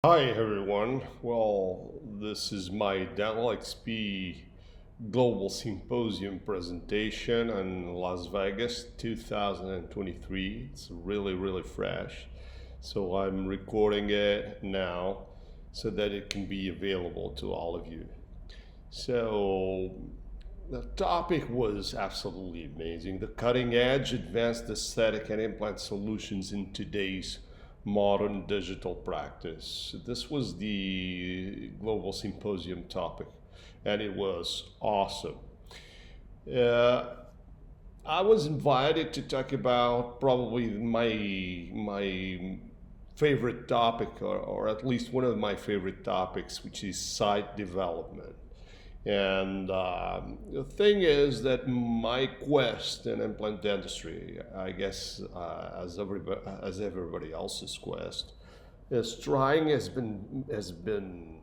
Hi everyone. Well, this is my Dental XP Global Symposium presentation in Las Vegas 2023. It's really fresh. So I'm recording it now so that it can be available to all of you. So the topic was absolutely amazing. The cutting edge advanced aesthetic and implant solutions in today's modern digital practice. This was the global symposium topic, and it was awesome. Uh, I was invited to talk about probably my favorite topic, or at least one of my favorite topics, which is site development. And the thing is that my quest in implant dentistry, I guess, as everybody else's quest, is trying has been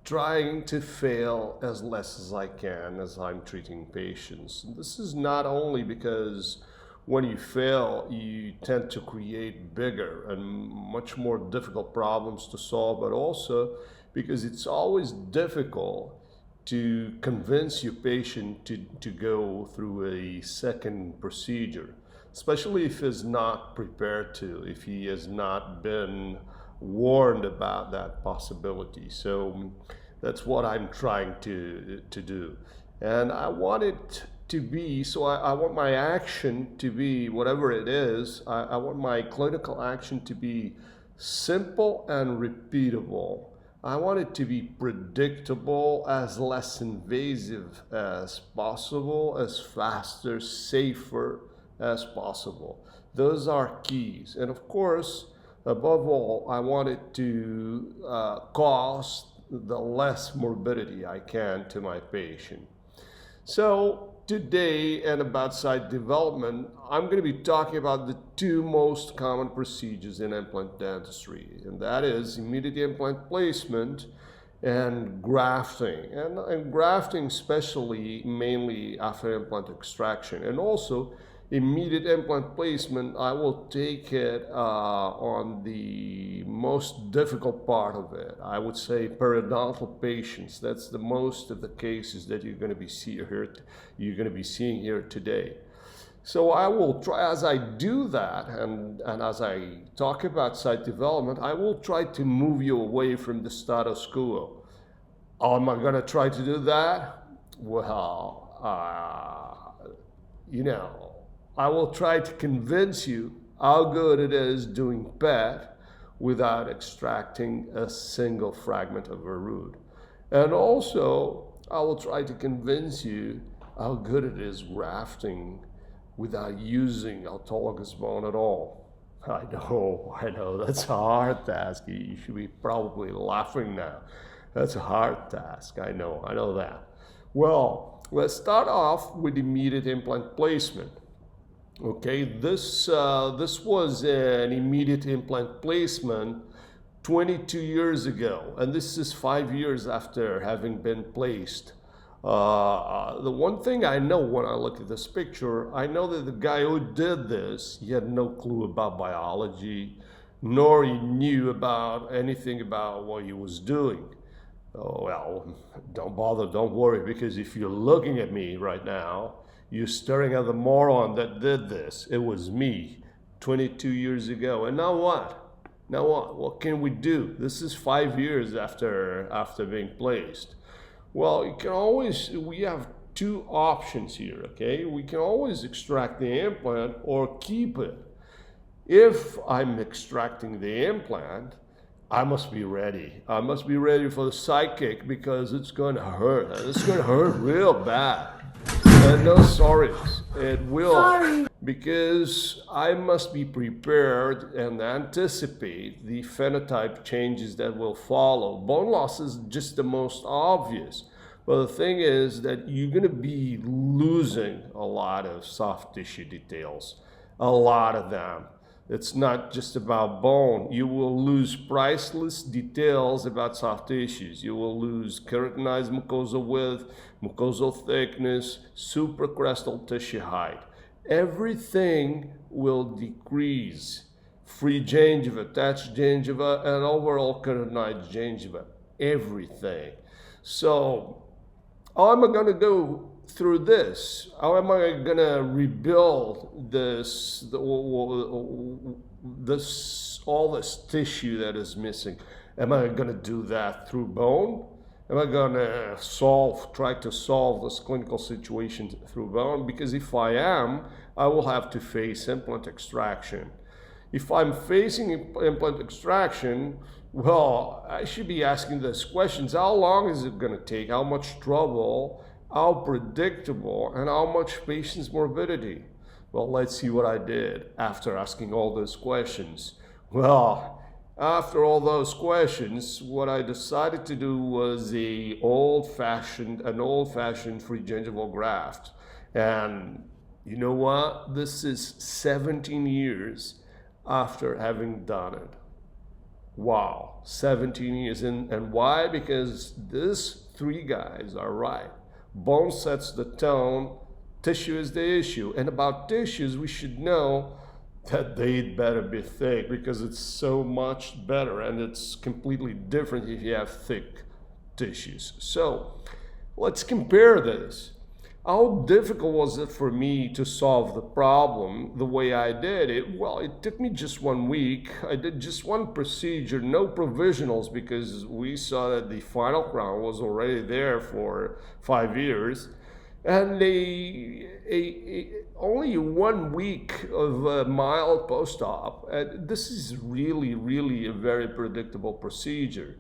trying to fail as less as I can as I'm treating patients. This is not only because when you fail, you tend to create bigger and much more difficult problems to solve, but also because it's always difficult to convince your patient to go through a second procedure, especially if he's not prepared to, if he has not been warned about that possibility. So that's what I'm trying to do. And I want it to be, so I want my action to be, whatever it is, I want my clinical action to be simple and repeatable. I want it to be predictable, as less invasive as possible, as faster, safer as possible. Those are keys. And of course, above all, I want it to cause the less morbidity I can to my patient. So today and about site development, I'm going to be talking about the two most common procedures in implant dentistry, and that is immediate implant placement and grafting. And grafting especially mainly after implant extraction, and also immediate implant placement. I will take it on the most difficult part of it. I would say periodontal patients. That's the most of the cases that you're going to be seeing here today. So I will try, as I do that, and as I talk about site development, I will try to move you away from the status quo. Am I going to try to do that? Well, I will try to convince you how good it is doing PET without extracting a single fragment of a root. And also, I will try to convince you how good it is grafting without using autologous bone at all. I know, that's a hard task. You should be probably laughing now. That's a hard task, I know that. Well, let's start off with immediate implant placement. Okay, this was an immediate implant placement 22 years ago, and this is 5 years after having been placed. The one thing I know when I look at this picture, I know that the guy who did this, he had no clue about biology, nor he knew about anything about what he was doing. Oh, well, don't bother, don't worry, because if you're looking at me right now, you're staring at the moron that did this. It was me 22 years ago. And now what? Now what? What can we do? This is 5 years after being placed. Well, we have two options here, okay? We can always extract the implant or keep it. If I'm extracting the implant, I must be ready. I must be ready for the sidekick because it's going to hurt. It's going to hurt real bad. And no sorries, it will. Sorry. Because I must be prepared and anticipate the phenotype changes that will follow. Bone loss is just the most obvious. But the thing is that you're going to be losing a lot of soft tissue details, a lot of them. It's not just about bone. You will lose priceless details about soft tissues. You will lose keratinized mucosal width, mucosal thickness, supracrestal tissue height. Everything will decrease free gingiva, attached gingiva, and overall canonized gingiva, everything. So how am I going to go through this? How am I going to rebuild all this tissue that is missing? Am I going to do that through bone? Am I going to try to solve this clinical situation through bone? Because if I am, I will have to face implant extraction. If I'm facing implant extraction, well, I should be asking those questions. How long is it going to take? How much trouble? How predictable? And how much patient's morbidity? Well, let's see what I did after asking all those questions. Well, after all those questions, what I decided to do was an old-fashioned free gingival graft. And you know what? This is 17 years after having done it. Wow, 17 years. And why? Because these three guys are right. Bone sets the tone, tissue is the issue. And about tissues, we should know that they'd better be thick, because it's so much better, and it's completely different if you have thick tissues. So let's compare this. How difficult was it for me to solve the problem the way I did it? Well, it took me just 1 week. I did just one procedure, no provisionals, because we saw that the final crown was already there for 5 years. And only 1 week of mild post-op. This is really a very predictable procedure.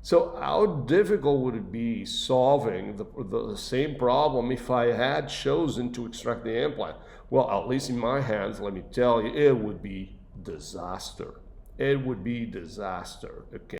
So how difficult would it be solving the same problem if I had chosen to extract the implant? Well, at least in my hands, let me tell you, it would be disaster. It would be disaster. Okay.